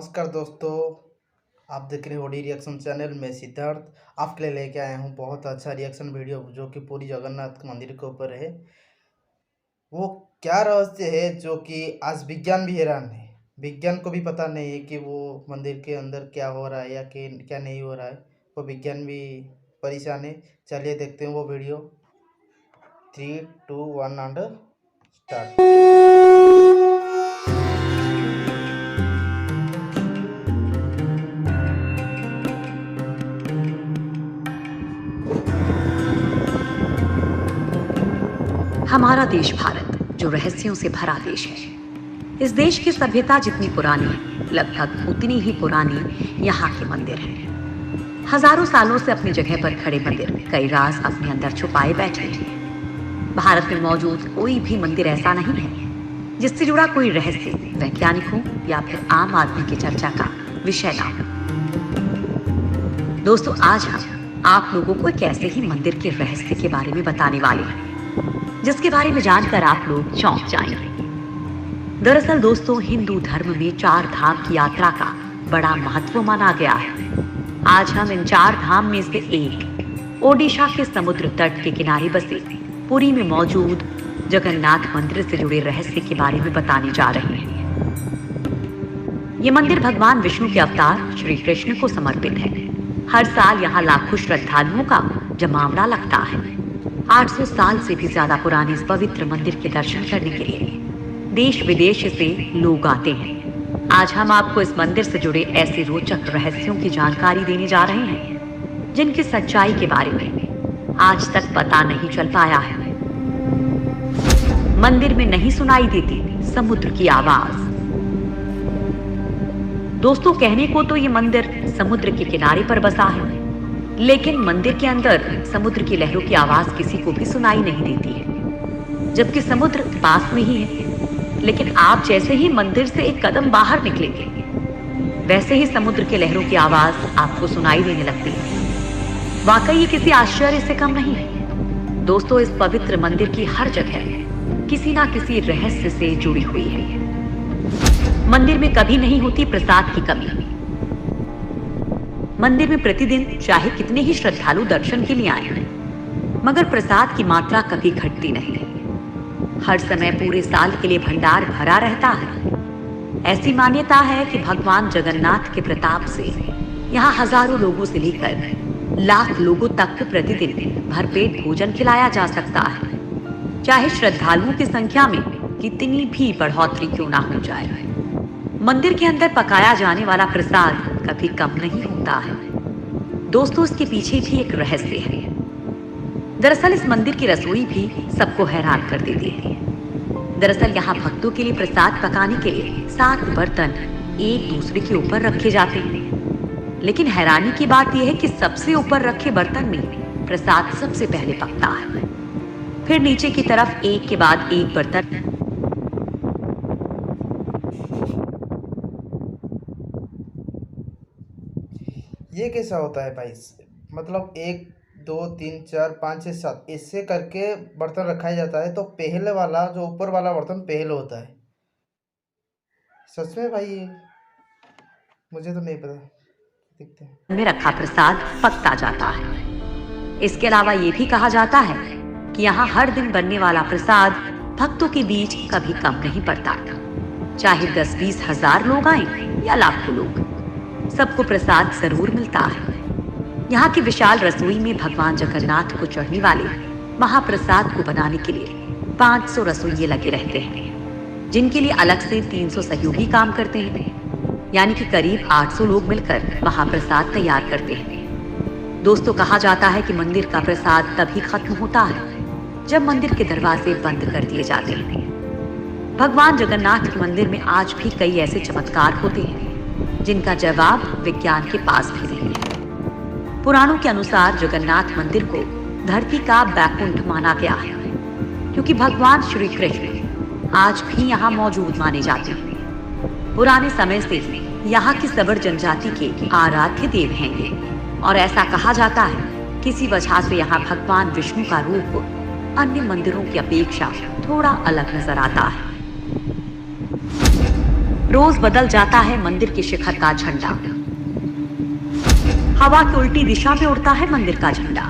नमस्कार दोस्तों। आप देख रहे हो ओडी रिएक्शन चैनल में सिद्धार्थ आपके लिए लेके आया हूँ बहुत अच्छा रिएक्शन वीडियो जो कि पूरी जगन्नाथ मंदिर के ऊपर है। वो क्या रहस्य है जो कि आज विज्ञान भी हैरान है। विज्ञान को भी पता नहीं है कि वो मंदिर के अंदर क्या हो रहा है या कि क्या नहीं हो रहा है। वो विज्ञान भी परेशान है। चलिए देखते हैं वो वीडियो। 3, 2, 1 and start. हमारा देश भारत जो रहस्यों से भरा देश है। इस देश की सभ्यता जितनी पुरानी है, लगभग उतनी ही पुरानी यहाँ के मंदिर हैं। हजारों सालों से अपनी जगह पर खड़े मंदिर कई राज अपने अंदर छुपाए बैठे हैं। भारत में मौजूद कोई भी मंदिर ऐसा नहीं है जिससे जुड़ा कोई रहस्य वैज्ञानिकों या फिर आम आदमी की चर्चा का विषय ना हो। दोस्तों, आज हम आप लोगों को एक ऐसे ही मंदिर के रहस्य के बारे में बताने वाले हैं जिसके बारे में जानकर आप लोग चौंक जाएंगे। दरअसल दोस्तों, हिंदू धर्म में 4 धाम की यात्रा का बड़ा महत्व माना गया है। आज हम इन 4 धाम में से एक ओडिशा के समुद्र तट के किनारे बसे पुरी में मौजूद जगन्नाथ मंदिर से जुड़े रहस्य के बारे में बताने जा रहे हैं। ये मंदिर भगवान विष्णु के अवतार श्री कृष्ण को समर्पित है। हर साल यहाँ लाखों श्रद्धालुओं का जमावड़ा लगता है। 800 साल से भी ज्यादा पुराने इस पवित्र मंदिर के दर्शन करने के लिए देश विदेश से लोग आते हैं। आज हम आपको इस मंदिर से जुड़े ऐसे रोचक रहस्यों की जानकारी देने जा रहे हैं जिनकी सच्चाई के बारे में आज तक पता नहीं चल पाया है। मंदिर में नहीं सुनाई देती समुद्र की आवाज। दोस्तों, कहने को तो ये मंदिर समुद्र के किनारे पर बसा है, लेकिन मंदिर के अंदर समुद्र की लहरों की आवाज किसी को भी सुनाई नहीं देती है, जबकि समुद्र पास में ही है। लेकिन आप जैसे ही मंदिर से एक कदम बाहर निकलेंगे, वैसे ही समुद्र के लहरों की आवाज आपको सुनाई देने लगती है। वाकई ये किसी आश्चर्य से कम नहीं है। दोस्तों, इस पवित्र मंदिर की हर जगह किसी ना किसी रहस्य से जुड़ी हुई है। मंदिर में कभी नहीं होती प्रसाद की कमी। मंदिर में प्रतिदिन चाहे कितने ही श्रद्धालु दर्शन के लिए आए, मगर प्रसाद की मात्रा कभी घटती नहीं। हर समय पूरे साल के लिए भंडार भरा रहता है। ऐसी मान्यता है कि भगवान जगन्नाथ के प्रताप से यहाँ हजारों लोगों से लेकर लाख लोगों तक को प्रतिदिन भरपेट भोजन खिलाया जा सकता है, चाहे श्रद्धालुओं की संख्या में कितनी भी बढ़ोतरी क्यों ना हो जाए। मंदिर के अंदर पकाया जाने वाला प्रसाद कभी कम नहीं होता है। दोस्तों, इसके पीछे भी एक रहस्य है। दरअसल इस मंदिर की रसोई भी सबको हैरान कर देती है। दरअसल यहाँ भक्तों के लिए प्रसाद पकाने के लिए 7 बर्तन एक दूसरे के ऊपर रखे जाते हैं। लेकिन हैरानी की बात यह है कि सबसे ऊपर रखे बर्तन में प्रसाद सबसे पहले पकता है, फिर नीचे की तरफ एक के बाद एक बर्तन। ये कैसा होता है भाई? मतलब 1, 2, 3, 4, 5, 6, 7 ऐसे करके बर्तन रखा जाता है, तो पहले वाला जो ऊपर वाला बर्तन पहले होता है। सच में भाई? मुझे तो नहीं पता। देखते हैं। में रखा प्रसाद पकता जाता है। इसके अलावा ये भी कहा जाता है कि यहाँ हर दिन बनने वाला प्रसाद भक्तों के बीच कभी कम नहीं पड़ता। चाहे 10-20 हजार लोग आए या लाखों लोग, सबको प्रसाद जरूर मिलता है। यहाँ की विशाल रसोई में भगवान जगन्नाथ को चढ़ने वाले महाप्रसाद को बनाने के लिए 500 रसोइये लगे रहते हैं, जिनके लिए अलग से 300 सहयोगी काम करते हैं। यानी कि करीब 800 लोग मिलकर महाप्रसाद तैयार करते हैं। दोस्तों, कहा जाता है कि मंदिर का प्रसाद तभी खत्म होता है जब मंदिर के दरवाजे बंद कर दिए जाते हैं। भगवान जगन्नाथ के मंदिर में आज भी कई ऐसे चमत्कार होते हैं जिनका जवाब विज्ञान के पास भी नहीं है। पुराणों के अनुसार जगन्नाथ मंदिर को धरती का बैकुंठ माना गया है, क्योंकि भगवान श्री कृष्ण आज भी यहाँ मौजूद माने जाते हैं। पुराने समय से यहाँ की सबर जनजाति के आराध्य देव हैं ये, और ऐसा कहा जाता है किसी वजह से यहाँ भगवान विष्णु का रूप अन्य मंदिरों की अपेक्षा थोड़ा अलग नजर आता है। रोज बदल जाता है मंदिर के शिखर का झंडा। हवा की उल्टी दिशा में उड़ता है मंदिर का झंडा।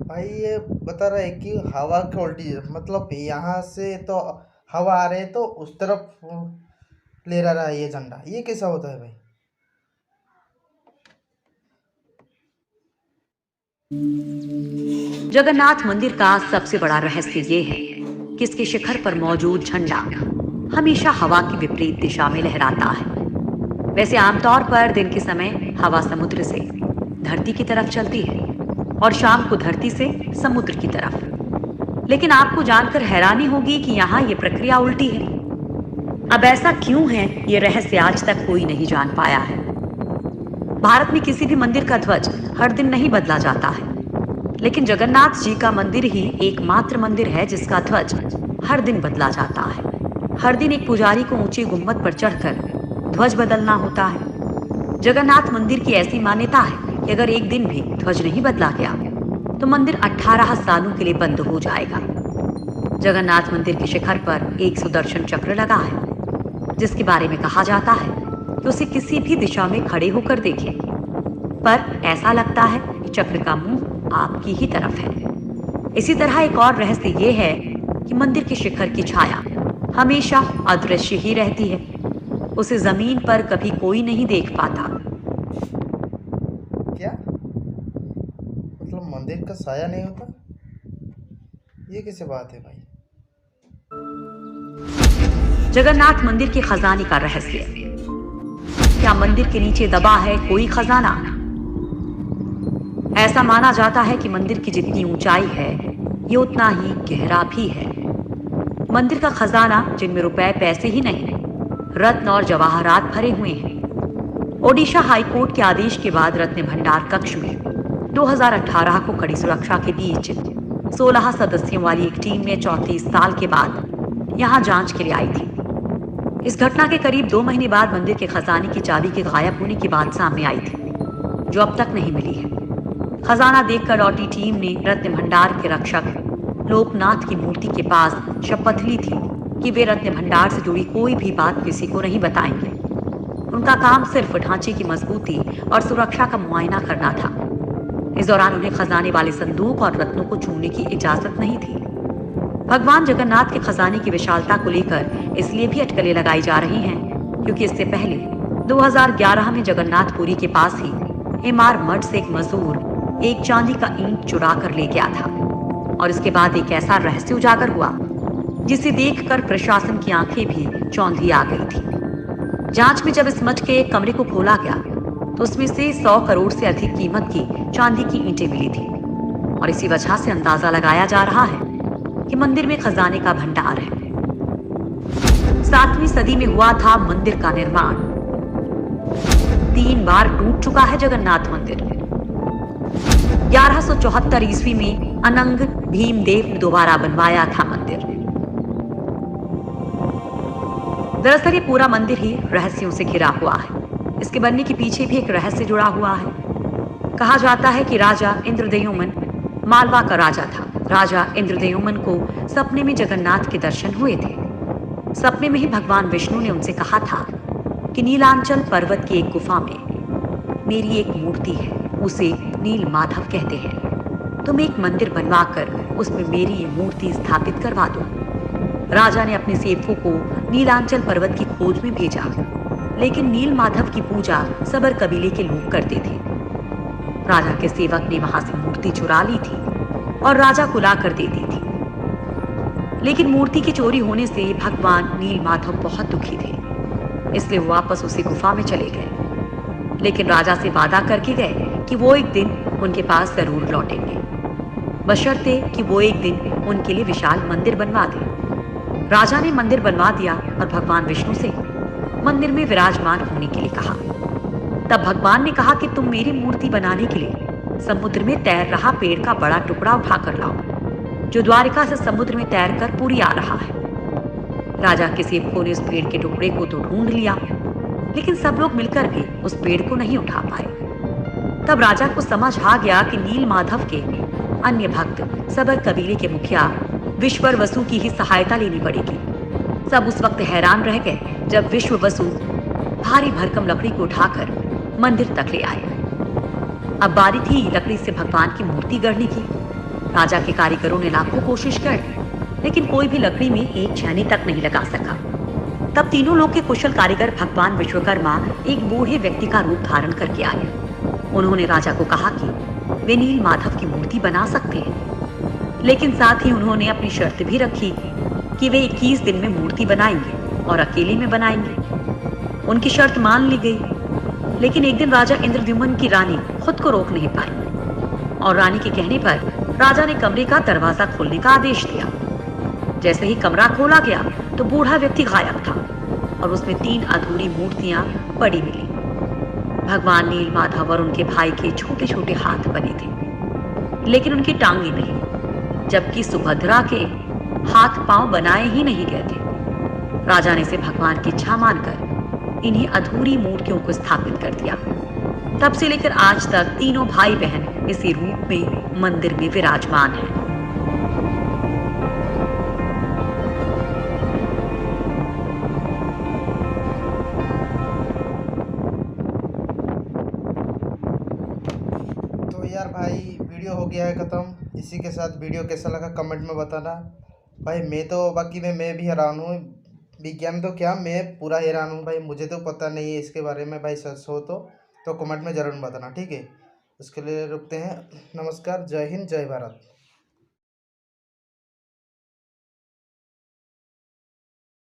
भाई ये बता रहा है कि हवा की उल्टी, मतलब यहाँ से तो हवा आ रही है तो उस तरफ ले रहा है ये झंडा, ये कैसा होता है भाई? जगन्नाथ मंदिर का सबसे बड़ा रहस्य ये है कि इसके शिखर पर मौजूद झंडा हमेशा हवा की विपरीत दिशा में लहराता है। वैसे आमतौर पर दिन के समय हवा समुद्र से धरती की तरफ चलती है और शाम को धरती से समुद्र की तरफ। लेकिन आपको जानकर हैरानी होगी कि यहाँ ये प्रक्रिया उल्टी है। अब ऐसा क्यों है, ये रहस्य आज तक कोई नहीं जान पाया है। भारत में किसी भी मंदिर का ध्वज हर दिन नहीं बदला जाता है, लेकिन जगन्नाथ जी का मंदिर ही एकमात्र मंदिर है जिसका ध्वज हर दिन बदला जाता है। हर दिन एक पुजारी को ऊंचे गुम्बद पर चढ़कर ध्वज बदलना होता है। जगन्नाथ मंदिर की ऐसी मान्यता है कि अगर एक दिन भी ध्वज नहीं बदला गया तो मंदिर 18 सालों के लिए बंद हो जाएगा। जगन्नाथ मंदिर के शिखर पर एक सुदर्शन चक्र लगा है, जिसके बारे में कहा जाता है कि उसे किसी भी दिशा में खड़े होकर देखें, पर ऐसा लगता है कि चक्र का मुंह आपकी ही तरफ है। इसी तरह एक और रहस्य ये है कि मंदिर के शिखर की छाया हमेशा अदृश्य ही रहती है। उसे जमीन पर कभी कोई नहीं देख पाता। क्या मतलब मंदिर का साया नहीं होता? ये कैसे बात है भाई? जगन्नाथ मंदिर के खजाने का रहस्य। क्या मंदिर के नीचे दबा है कोई खजाना? ऐसा माना जाता है कि मंदिर की जितनी ऊंचाई है ये उतना ही गहरा भी है। मंदिर का खजाना, जिनमें रुपए पैसे ही नहीं, रत्न और जवाहरात भरे हुए हैं। ओडिशा हाईकोर्ट के आदेश के बाद रत्न भंडार कक्ष में 2018 को कड़ी सुरक्षा के बीच 16 सदस्यों वाली एक टीम ने 34 साल के बाद यहां जांच के लिए आई थी। इस घटना के करीब 2 महीने बाद मंदिर के खजाने की चाबी के गायब होने की बात सामने आई थी, जो अब तक नहीं मिली है। खजाना देखकर लौटी टीम ने रत्न भंडार के रक्षक लोकनाथ की मूर्ति के पास शपथ ली थी कि वे रत्न भंडार से जुड़ी कोई भी बात किसी को नहीं बताएंगे। उनका काम सिर्फ ढांचे की मजबूती और सुरक्षा का मुआयना करना था। इस दौरान उन्हें खजाने वाले संदूक और रत्नों को छूने की इजाजत नहीं थी। भगवान जगन्नाथ के खजाने की विशालता को लेकर इसलिए भी अटकलें लगाई जा रही हैं क्योंकि इससे पहले 2011 में जगन्नाथपुरी के पास ही हिमार मठ से एक मजदूर एक चांदी का ईंट चुरा कर ले गया था, और इसके बाद एक ऐसा रहस्य उजागर हुआ जिसे देखकर प्रशासन की आंखें भी चौंधी आ गई थी। जांच में जब इस मठ के एक कमरे को खोला गया तो उसमें से 100 करोड़ से अधिक कीमत की चांदी की ईंटें मिली थी, और इसी वजह से अंदाजा लगाया जा रहा है कि मंदिर में खजाने का भंडार है। 7वीं सदी में हुआ था मंदिर का निर्माण। 3 बार टूट चुका है जगन्नाथ मंदिर। 1174 ईस्वी में अनंग भीमदेव ने दोबारा बनवाया था मंदिर। दरअसल ये पूरा मंदिर ही रहस्यों से घिरा हुआ है। इसके बनने के पीछे भी एक रहस्य जुड़ा हुआ है। कहा जाता है कि राजा इंद्रद्युम्न मालवा का राजा था। राजा इंद्रद्युम्न को सपने में जगन्नाथ के दर्शन हुए थे। सपने में ही भगवान विष्णु ने उनसे कहा था कि नीलांचल पर्वत की एक गुफा में मेरी एक मूर्ति है, उसे नील माधव कहते हैं। तुम एक मंदिर बनवाकर उसमें मेरी ये मूर्ति स्थापित करवा दो। राजा ने अपने सेवकों को नीलांचल पर्वत की खोज में भेजा, लेकिन नील माधव की पूजा सबर कबीले के लोग करते थे। राजा के सेवक ने वहां से मूर्ति चुरा ली थी और राजा को ला कर दे दी थी। लेकिन मूर्ति की चोरी होने से भगवान नील माधव बहुत दुखी थे, इसलिए वो वापस उसी गुफा में चले गए। लेकिन राजा से वादा करके गए कि वो एक दिन उनके पास जरूर लौटेंगे, बशर्ते कि वो एक दिन उनके लिए विशाल मंदिर बनवा दे। राजा ने मंदिर बनवा दिया और भगवान विष्णु से मंदिर में विराजमान होने के लिए कहा। तब भगवान ने कहा कि तुम मेरी मूर्ति बनाने के लिए समुद्र में तैर रहा पेड़ का बड़ा टुकड़ा उठाकर लाओ, जो द्वारिका से समुद्र में तैरकर पुरी आ रहा है। राजा के सेवकों ने उस पेड़ के टुकड़े को तो ढूंढ लिया, लेकिन सब लोग मिलकर भी उस पेड़ को नहीं उठा पाए। तब राजा को समझ आ गया कि नील माधव के अन्य भक्त सबर कबीले के मुखिया विश्वर वसु की ही सहायता लेनी पड़ेगी। सब उस वक्त हैरान रह गए जब विश्व वसु भारी भरकम लकड़ी को उठाकर मंदिर तक ले आए। अब बारी थी लकड़ी से भगवान की मूर्ति गढ़ने की। राजा के कारीगरों ने लाखों कोशिश कर ली, लेकिन कोई भी लकड़ी में एक छेनी तक नहीं लगा सका। तब तीनों लोग के कुशल कारीगर भगवान विश्वकर्मा एक बूढ़े व्यक्ति का रूप धारण करके आए। उन्होंने राजा को कहा कि वे नील माधव की मूर्ति बना सकते हैं, लेकिन साथ ही उन्होंने अपनी शर्त भी रखी कि वे 21 दिन में मूर्ति बनाएंगे और अकेले में बनाएंगे। उनकी शर्त मान ली गई, लेकिन एक दिन राजा इंद्रद्युम्न की रानी खुद को रोक नहीं पाई और रानी के कहने पर राजा ने कमरे का दरवाजा खोलने का आदेश दिया। जैसे ही कमरा खोला गया तो बूढ़ा व्यक्ति गायब था और उसमें 3 अधूरी मूर्तियां पड़ी मिली। भगवान नील माधव और उनके भाई के छोटे छोटे हाथ बने थे, लेकिन उनकी टांगें नहीं, जबकि सुभद्रा के हाथ पांव बनाए ही नहीं गए थे। राजा ने इसे भगवान की इच्छा मानकर इन्हीं अधूरी मूर्तियों को स्थापित कर दिया। तब से लेकर आज तक तीनों भाई बहन इसी रूप में मंदिर में विराजमान हैं। तो यार भाई वीडियो हो गया है ख़त्म। इसी के साथ वीडियो कैसा लगा कमेंट में बताना भाई। मैं तो बाकी में मैं भी हैरान हूँ, विज्ञान तो क्या मैं पूरा हैरान हूँ भाई। मुझे तो पता नहीं है इसके बारे में भाई, सच हो तो कमेंट में ज़रूर बताना, ठीक है। उसके लिए रुकते हैं। नमस्कार, जय हिंद, जय भारत।